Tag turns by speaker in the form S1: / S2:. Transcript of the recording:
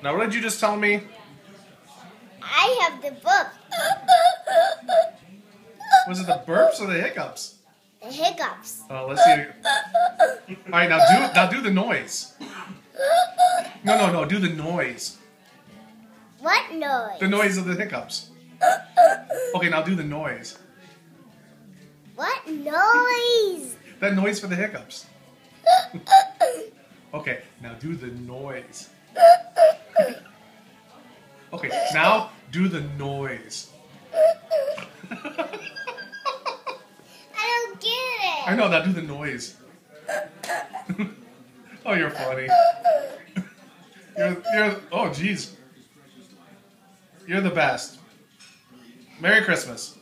S1: Now, what did you just tell me?
S2: I have the book.
S1: Was it the burps or the hiccups?
S2: The hiccups.
S1: Oh, let's see. All right, now do the noise. No, do the noise.
S2: What noise?
S1: The noise of the hiccups. Okay, now do the noise.
S2: What noise?
S1: That noise for the hiccups. Okay, now do the noise. Okay, now do the noise.
S2: I don't get it.
S1: I know, now do the noise. Oh, you're funny. Oh, jeez. You're the best. Merry Christmas.